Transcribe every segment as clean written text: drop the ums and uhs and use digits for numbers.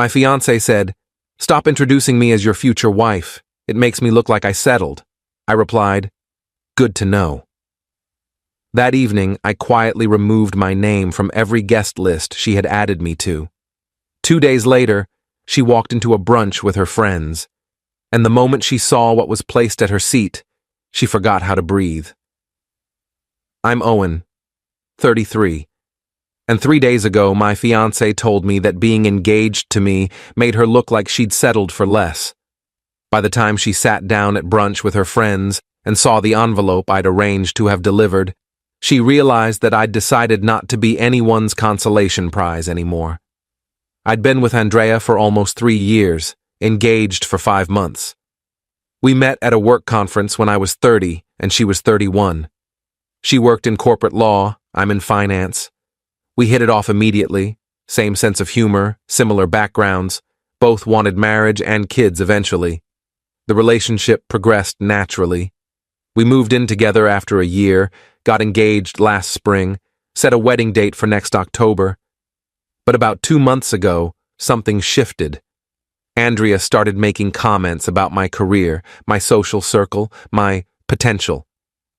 My fiancé said, "Stop introducing me as your future wife. It makes me look like I settled." I replied, "Good to know." That evening, I quietly removed my name from every guest list she had added me to. 2 days later, she walked into a brunch with her friends, and the moment she saw what was placed at her seat, she forgot how to breathe. I'm Owen, 33, and 3 days ago my fiancé told me that being engaged to me made her look like she'd settled for less. By the time she sat down at brunch with her friends and saw the envelope I'd arranged to have delivered, she realized that I'd decided not to be anyone's consolation prize anymore. I'd been with Andrea for almost 3 years, engaged for 5 months. We met at a work conference when I was 30 and she was 31. She worked in corporate law, I'm in finance. We hit it off immediately, same sense of humor, similar backgrounds, both wanted marriage and kids eventually. The relationship progressed naturally. We moved in together after a year, got engaged last spring, set a wedding date for next October. But about 2 months ago, something shifted. Andrea started making comments about my career, my social circle, my potential.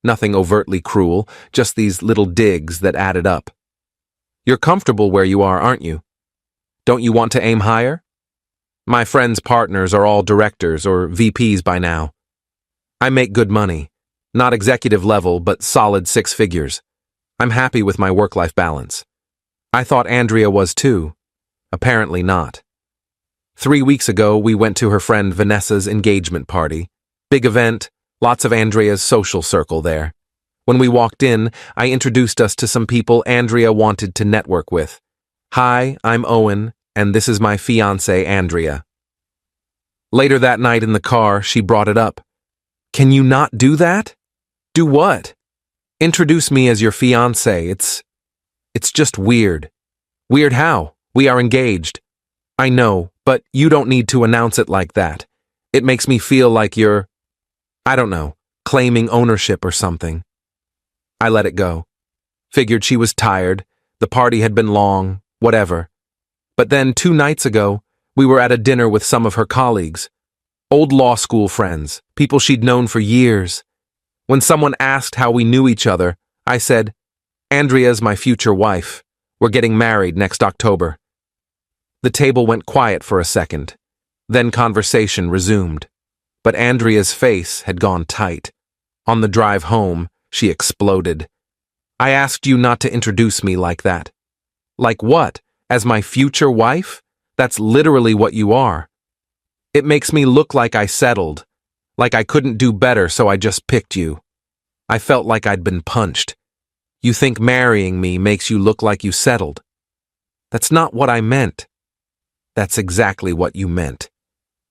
Nothing overtly cruel, just these little digs that added up. "You're comfortable where you are, aren't you? Don't you want to aim higher? My friends' partners are all directors or VPs by now. I make good money. Not executive level, but solid 6 figures. I'm happy with my work-life balance." I thought Andrea was too. Apparently not. 3 weeks ago, we went to her friend Vanessa's engagement party. Big event, lots of Andrea's social circle there. When we walked in, I introduced us to some people Andrea wanted to network with. "Hi, I'm Owen, and this is my fiancée, Andrea." Later that night in the car, she brought it up. "Can you not do that?" "Do what?" "Introduce me as your fiancé. It's just weird." "Weird how? We are engaged." "I know, but you don't need to announce it like that. It makes me feel like you're, I don't know, claiming ownership or something." I let it go. Figured she was tired, the party had been long, whatever. But then 2 nights ago, we were at a dinner with some of her colleagues. Old law school friends, people she'd known for years. When someone asked how we knew each other, I said, "Andrea's my future wife. We're getting married next October." The table went quiet for a second. Then conversation resumed. But Andrea's face had gone tight. On the drive home, she exploded. "I asked you not to introduce me like that." "Like what? As my future wife? That's literally what you are." "It makes me look like I settled. Like I couldn't do better, so I just picked you." I felt like I'd been punched. "You think marrying me makes you look like you settled?" "That's not what I meant." "That's exactly what you meant.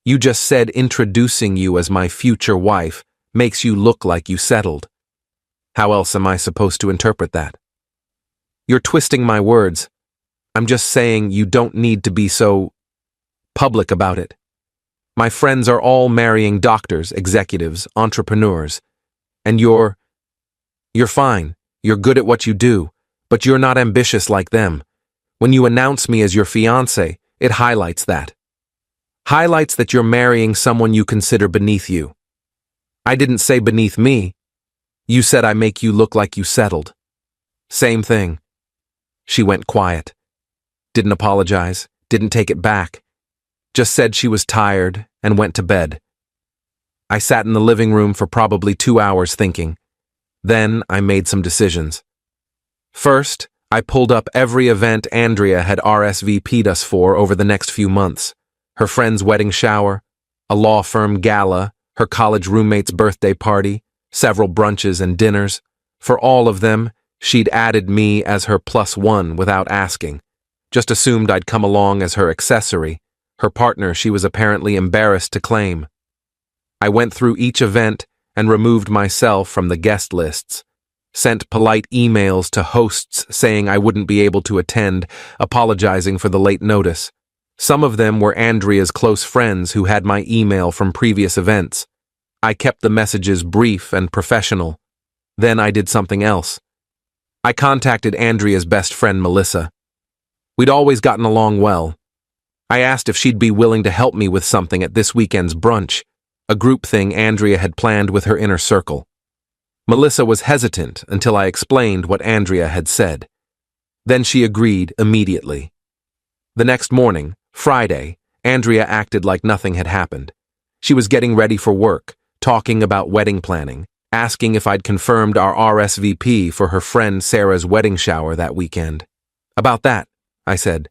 You just said introducing you as my future wife makes you look like you settled. How else am I supposed to interpret that?" "You're twisting my words. I'm just saying you don't need to be so public about it. My friends are all marrying doctors, executives, entrepreneurs. And you're fine. You're good at what you do, but you're not ambitious like them. When you announce me as your fiancé, it highlights that. Highlights that you're marrying someone you consider beneath you." "I didn't say beneath me. You said I make you look like you settled." "Same thing." She went quiet. Didn't apologize, didn't take it back. Just said she was tired and went to bed. I sat in the living room for probably 2 hours thinking. Then I made some decisions. First, I pulled up every event Andrea had RSVP'd us for over the next few months. Her friend's wedding shower, a law firm gala, her college roommate's birthday party, several brunches and dinners. For all of them, she'd added me as her +1 without asking. Just assumed I'd come along as her accessory, her partner she was apparently embarrassed to claim. I went through each event and removed myself from the guest lists. Sent polite emails to hosts saying I wouldn't be able to attend, apologizing for the late notice. Some of them were Andrea's close friends who had my email from previous events. I kept the messages brief and professional. Then I did something else. I contacted Andrea's best friend, Melissa. We'd always gotten along well. I asked if she'd be willing to help me with something at this weekend's brunch, a group thing Andrea had planned with her inner circle. Melissa was hesitant until I explained what Andrea had said. Then she agreed immediately. The next morning, Friday, Andrea acted like nothing had happened. She was getting ready for work, talking about wedding planning, asking if I'd confirmed our RSVP for her friend Sarah's wedding shower that weekend. About that, I said.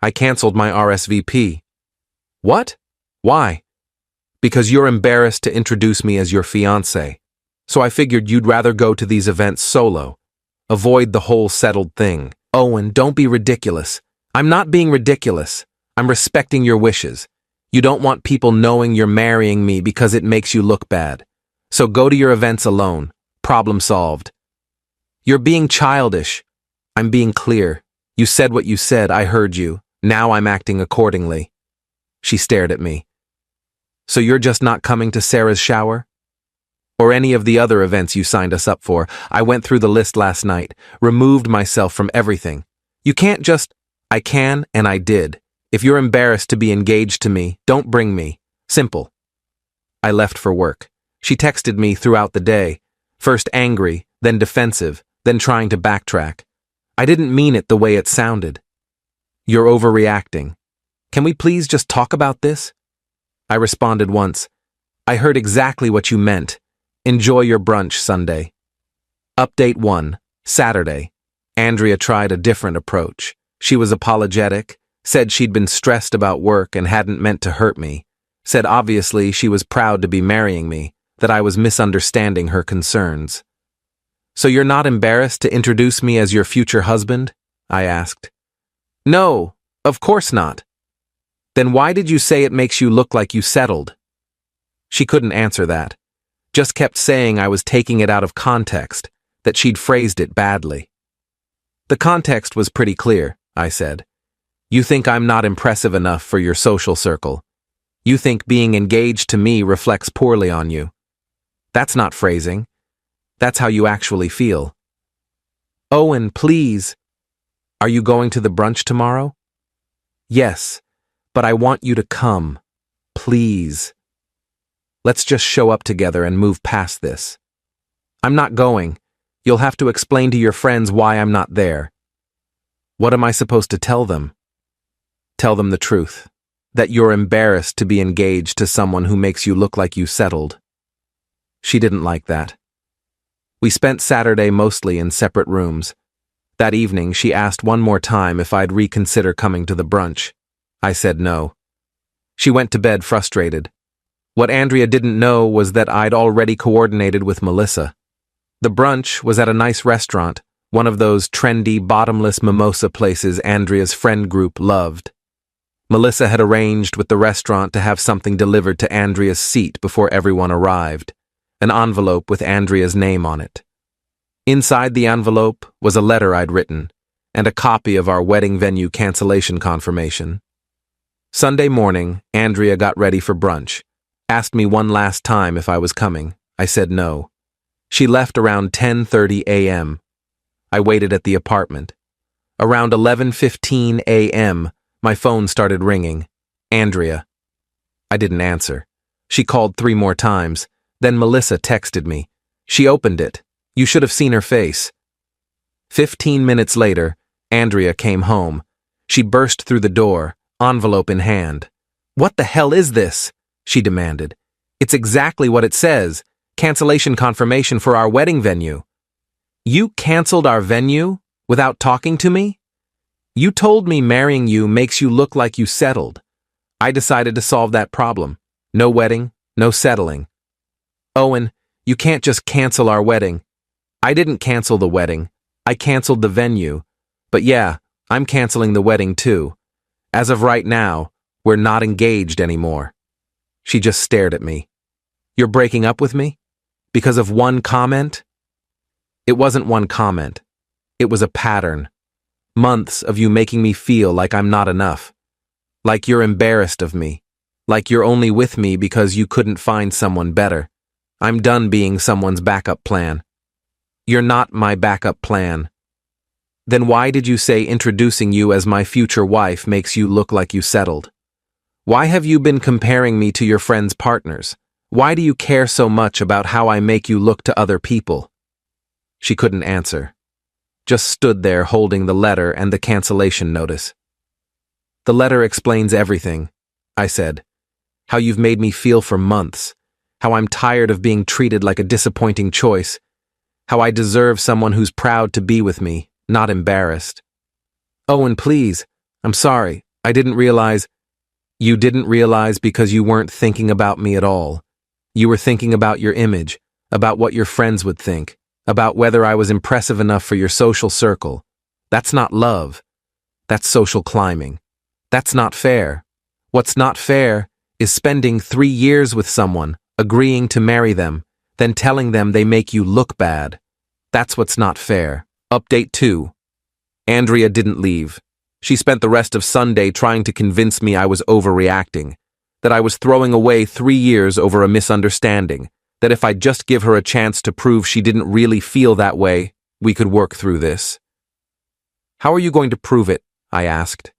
I canceled my RSVP. What? Why? Because you're embarrassed to introduce me as your fiancé. So I figured you'd rather go to these events solo. Avoid the whole settled thing. Owen, don't be ridiculous. I'm not being ridiculous. I'm respecting your wishes. You don't want people knowing you're marrying me because it makes you look bad. So go to your events alone. Problem solved. You're being childish. I'm being clear. You said what you said, I heard you. Now I'm acting accordingly. She stared at me. So you're just not coming to Sarah's shower? Or any of the other events you signed us up for? I went through the list last night, removed myself from everything. You can't just... I can, and I did. If you're embarrassed to be engaged to me, don't bring me. Simple. I left for work. She texted me throughout the day, first angry, then defensive, then trying to backtrack. I didn't mean it the way it sounded. You're overreacting. Can we please just talk about this? I responded once. I heard exactly what you meant. Enjoy your brunch Sunday. Update 1, Saturday. Andrea tried a different approach. She was apologetic, said she'd been stressed about work and hadn't meant to hurt me, said obviously she was proud to be marrying me, that I was misunderstanding her concerns. So you're not embarrassed to introduce me as your future husband? I asked. No, of course not. Then why did you say it makes you look like you settled? She couldn't answer that. Just kept saying I was taking it out of context, that she'd phrased it badly. The context was pretty clear, I said. You think I'm not impressive enough for your social circle. You think being engaged to me reflects poorly on you. That's not phrasing. That's how you actually feel. Owen, please. Are you going to the brunch tomorrow? Yes, but I want you to come. Please. Let's just show up together and move past this. I'm not going. You'll have to explain to your friends why I'm not there. What am I supposed to tell them? Tell them the truth. That you're embarrassed to be engaged to someone who makes you look like you settled. She didn't like that. We spent Saturday mostly in separate rooms. That evening, she asked one more time if I'd reconsider coming to the brunch. I said no. She went to bed frustrated. What Andrea didn't know was that I'd already coordinated with Melissa. The brunch was at a nice restaurant, one of those trendy, bottomless mimosa places Andrea's friend group loved. Melissa had arranged with the restaurant to have something delivered to Andrea's seat before everyone arrived, an envelope with Andrea's name on it. Inside the envelope was a letter I'd written, and a copy of our wedding venue cancellation confirmation. Sunday morning, Andrea got ready for brunch, asked me one last time if I was coming. I said no. She left around 10:30 a.m. I waited at the apartment. Around 11:15 a.m., my phone started ringing. Andrea. I didn't answer. She called 3 more times. Then Melissa texted me. She opened it. You should have seen her face. 15 minutes later, Andrea came home. She burst through the door, envelope in hand. What the hell is this? She demanded. It's exactly what it says. Cancellation confirmation for our wedding venue. You canceled our venue without talking to me? You told me marrying you makes you look like you settled. I decided to solve that problem. No wedding, no settling. Owen, you can't just cancel our wedding. I didn't cancel the wedding. I canceled the venue. But yeah, I'm canceling the wedding too. As of right now, we're not engaged anymore. She just stared at me. You're breaking up with me? Because of one comment? It wasn't one comment. It was a pattern. Months of you making me feel like I'm not enough. Like you're embarrassed of me. Like you're only with me because you couldn't find someone better. I'm done being someone's backup plan. You're not my backup plan. Then why did you say introducing you as my future wife makes you look like you settled? Why have you been comparing me to your friends' partners? Why do you care so much about how I make you look to other people?" She couldn't answer. Just stood there holding the letter and the cancellation notice. "The letter explains everything," I said. "How you've made me feel for months. How I'm tired of being treated like a disappointing choice. How I deserve someone who's proud to be with me, not embarrassed." "Oh, and please, I'm sorry. I didn't realize—" "You didn't realize because you weren't thinking about me at all. You were thinking about your image, about what your friends would think, about whether I was impressive enough for your social circle. That's not love. That's social climbing. That's not fair. What's not fair is spending 3 years with someone, agreeing to marry them, then telling them they make you look bad. That's what's not fair." Update 2. Andrea didn't leave. She spent the rest of Sunday trying to convince me I was overreacting, that I was throwing away 3 years over a misunderstanding, that if I'd just give her a chance to prove she didn't really feel that way, we could work through this. "How are you going to prove it?" I asked.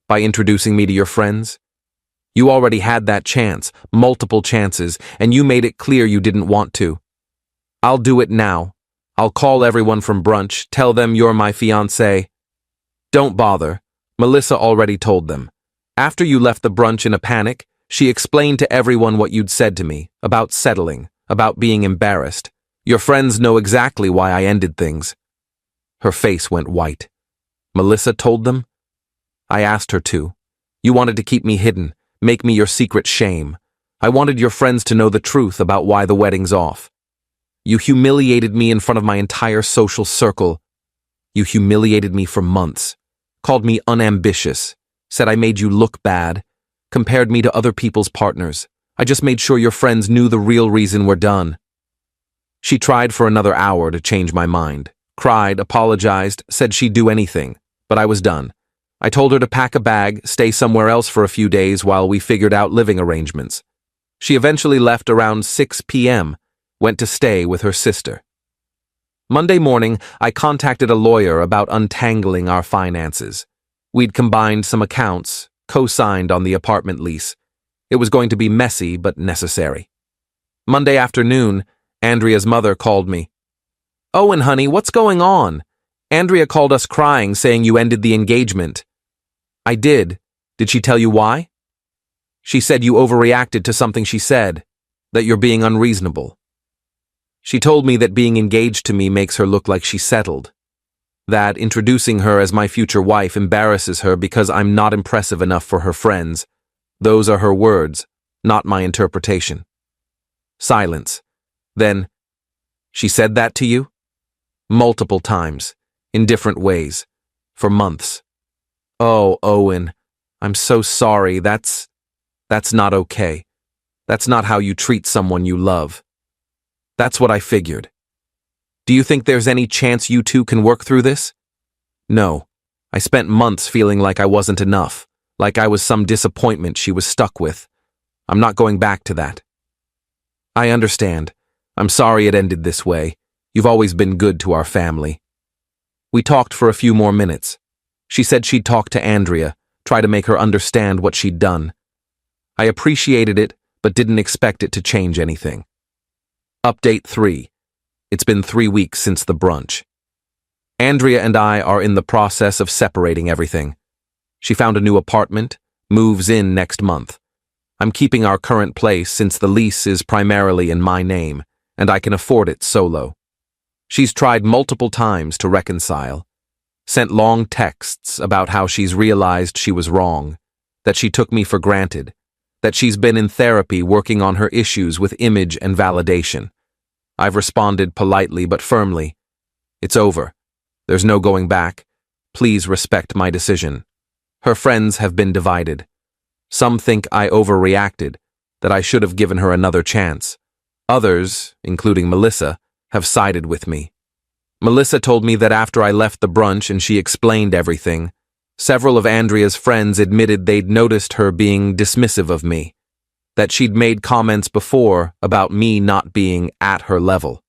"By introducing me to your friends? You already had that chance, multiple chances, and you made it clear you didn't want to. I'll do it now. I'll call everyone from brunch, tell them you're my fiancée." "Don't bother. Melissa already told them. After you left the brunch in a panic, she explained to everyone what you'd said to me, about settling, about being embarrassed. Your friends know exactly why I ended things." Her face went white. "Melissa told them?" "I asked her to. You wanted to keep me hidden, make me your secret shame. I wanted your friends to know the truth about why the wedding's off. You humiliated me in front of my entire social circle. You humiliated me for months, called me unambitious, said I made you look bad, compared me to other people's partners. I just made sure your friends knew the real reason we're done." She tried for another hour to change my mind, cried, apologized, said she'd do anything, but I was done. I told her to pack a bag, stay somewhere else for a few days while we figured out living arrangements. She eventually left around 6 p.m., went to stay with her sister. Monday morning, I contacted a lawyer about untangling our finances. We'd combined some accounts, co-signed on the apartment lease. It was going to be messy, but necessary. Monday afternoon, Andrea's mother called me. "Owen, honey, what's going on? Andrea called us crying, saying you ended the engagement." "I did. Did she tell you why?" "She said you overreacted to something she said, that you're being unreasonable. She told me that being engaged to me makes her look like she's settled, that introducing her as my future wife embarrasses her because I'm not impressive enough for her friends. Those are her words, not my interpretation." Silence. Then, "She said that to you?" "Multiple times, in different ways, for months." "Oh, Owen, I'm so sorry. That's not okay. That's not how you treat someone you love." "That's what I figured. Do you think there's any chance you two can work through this?" "No. I spent months feeling like I wasn't enough, like I was some disappointment she was stuck with. I'm not going back to that." "I understand. I'm sorry it ended this way. You've always been good to our family." We talked for a few more minutes. She said she'd talk to Andrea, try to make her understand what she'd done. I appreciated it, but didn't expect it to change anything. Update 3. It's been 3 weeks since the brunch. Andrea and I are in the process of separating everything. She found a new apartment, moves in next month. I'm keeping our current place since the lease is primarily in my name, and I can afford it solo. She's tried multiple times to reconcile, sent long texts about how she's realized she was wrong, that she took me for granted, that she's been in therapy working on her issues with image and validation. I've responded politely but firmly. "It's over. There's no going back. Please respect my decision." Her friends have been divided. Some think I overreacted, that I should have given her another chance. Others, including Melissa, have sided with me. Melissa told me that after I left the brunch and she explained everything, several of Andrea's friends admitted they'd noticed her being dismissive of me, that she'd made comments before about me not being at her level.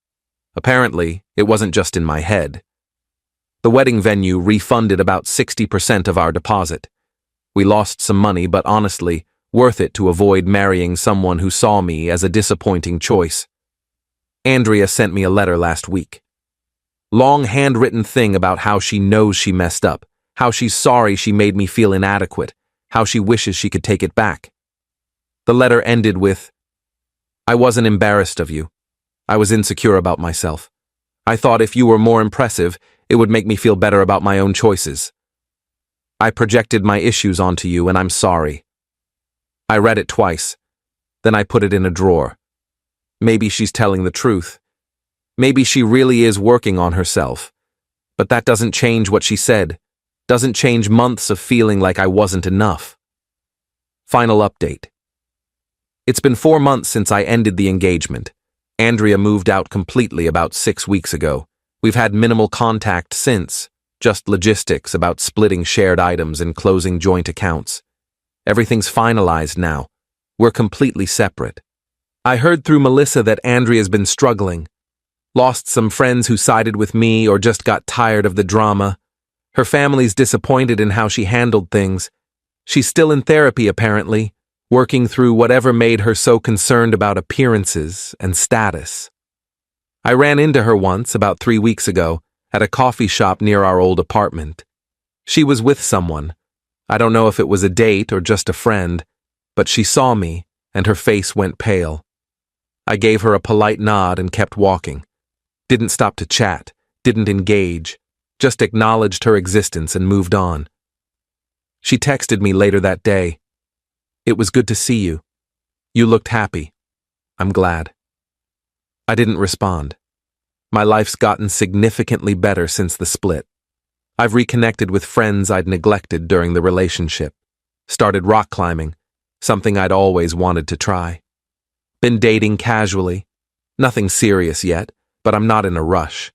Apparently, it wasn't just in my head. The wedding venue refunded about 60% of our deposit. We lost some money, but honestly, worth it to avoid marrying someone who saw me as a disappointing choice. Andrea sent me a letter last week. Long handwritten thing about how she knows she messed up, how she's sorry she made me feel inadequate, how she wishes she could take it back. The letter ended with, "I wasn't embarrassed of you. I was insecure about myself. I thought if you were more impressive, it would make me feel better about my own choices. I projected my issues onto you, and I'm sorry." I read it twice. Then I put it in a drawer. Maybe she's telling the truth. Maybe she really is working on herself. But that doesn't change what she said. Doesn't change months of feeling like I wasn't enough. Final update. It's been 4 months since I ended the engagement. Andrea moved out completely about 6 weeks ago. We've had minimal contact since, just logistics about splitting shared items and closing joint accounts. Everything's finalized now. We're completely separate. I heard through Melissa that Andrea's been struggling. Lost some friends who sided with me or just got tired of the drama. Her family's disappointed in how she handled things. She's still in therapy, apparently, working through whatever made her so concerned about appearances and status. I ran into her once, about 3 weeks ago, at a coffee shop near our old apartment. She was with someone. I don't know if it was a date or just a friend, but she saw me, and her face went pale. I gave her a polite nod and kept walking. Didn't stop to chat, didn't engage, just acknowledged her existence and moved on. She texted me later that day. "It was good to see you. You looked happy. I'm glad." I didn't respond. My life's gotten significantly better since the split. I've reconnected with friends I'd neglected during the relationship. Started rock climbing, something I'd always wanted to try. Been dating casually. Nothing serious yet, but I'm not in a rush.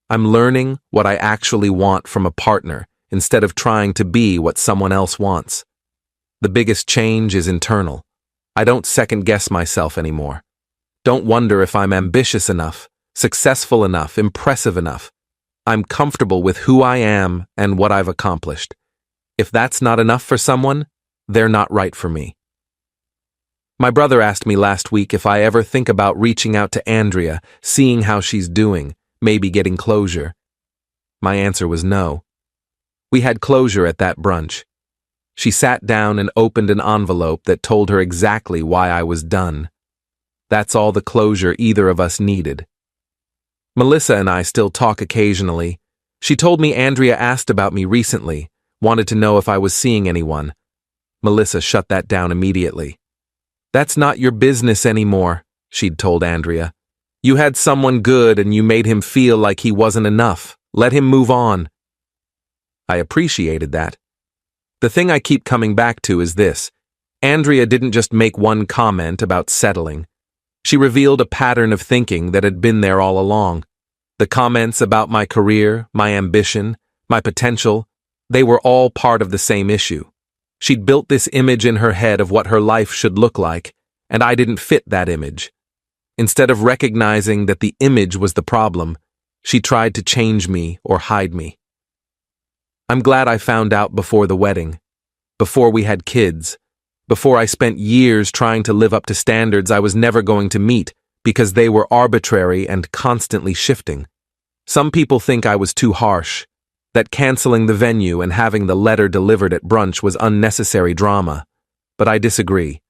I'm learning what I actually want from a partner instead of trying to be what someone else wants. The biggest change is internal. I don't second-guess myself anymore. Don't wonder if I'm ambitious enough, successful enough, impressive enough. I'm comfortable with who I am and what I've accomplished. If that's not enough for someone, they're not right for me. My brother asked me last week if I ever think about reaching out to Andrea, seeing how she's doing, maybe getting closure. My answer was no. We had closure at that brunch. She sat down and opened an envelope that told her exactly why I was done. That's all the closure either of us needed. Melissa and I still talk occasionally. She told me Andrea asked about me recently, wanted to know if I was seeing anyone. Melissa shut that down immediately. "That's not your business anymore," she'd told Andrea. "You had someone good and you made him feel like he wasn't enough. Let him move on." I appreciated that. The thing I keep coming back to is this. Andrea didn't just make one comment about settling. She revealed a pattern of thinking that had been there all along. The comments about my career, my ambition, my potential, they were all part of the same issue. She'd built this image in her head of what her life should look like, and I didn't fit that image. Instead of recognizing that the image was the problem, she tried to change me or hide me. I'm glad I found out before the wedding, before we had kids, before I spent years trying to live up to standards I was never going to meet because they were arbitrary and constantly shifting. Some people think I was too harsh, that canceling the venue and having the letter delivered at brunch was unnecessary drama, but I disagree.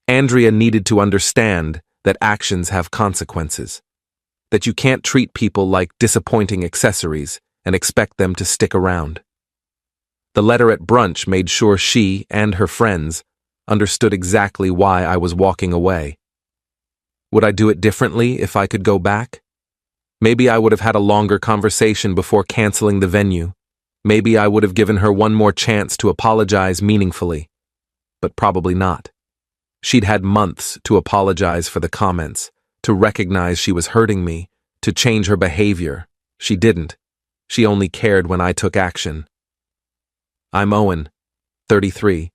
Andrea needed to understand that actions have consequences, that you can't treat people like disappointing accessories and expect them to stick around. The letter at brunch made sure she and her friends understood exactly why I was walking away. Would I do it differently if I could go back? Maybe I would have had a longer conversation before canceling the venue. Maybe I would have given her one more chance to apologize meaningfully. But probably not. She'd had months to apologize for the comments, to recognize she was hurting me, to change her behavior. She didn't. She only cared when I took action. I'm Owen, 33,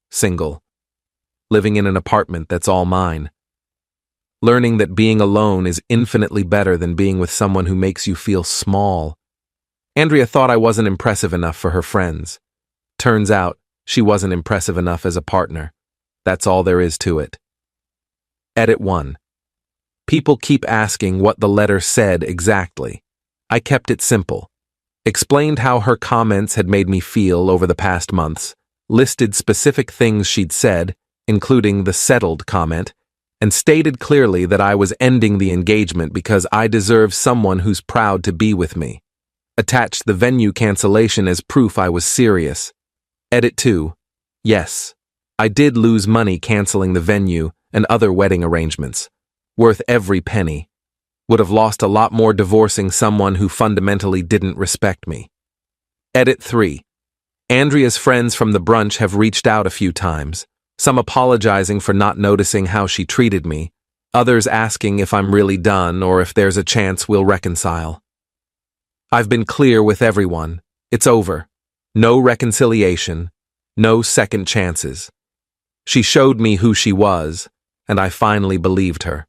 single, living in an apartment that's all mine. Learning that being alone is infinitely better than being with someone who makes you feel small. Andrea thought I wasn't impressive enough for her friends. Turns out, she wasn't impressive enough as a partner. That's all there is to it. Edit 1. People keep asking what the letter said exactly. I kept it simple. Explained how her comments had made me feel over the past months, listed specific things she'd said, including the settled comment, and stated clearly that I was ending the engagement because I deserve someone who's proud to be with me. Attached the venue cancellation as proof I was serious. Edit 2. Yes, I did lose money canceling the venue and other wedding arrangements. Worth every penny. Would have lost a lot more divorcing someone who fundamentally didn't respect me. Edit 3. Andrea's friends from the brunch have reached out a few times, some apologizing for not noticing how she treated me, others asking if I'm really done or if there's a chance we'll reconcile. I've been clear with everyone. It's over. No reconciliation. No second chances. She showed me who she was, and I finally believed her.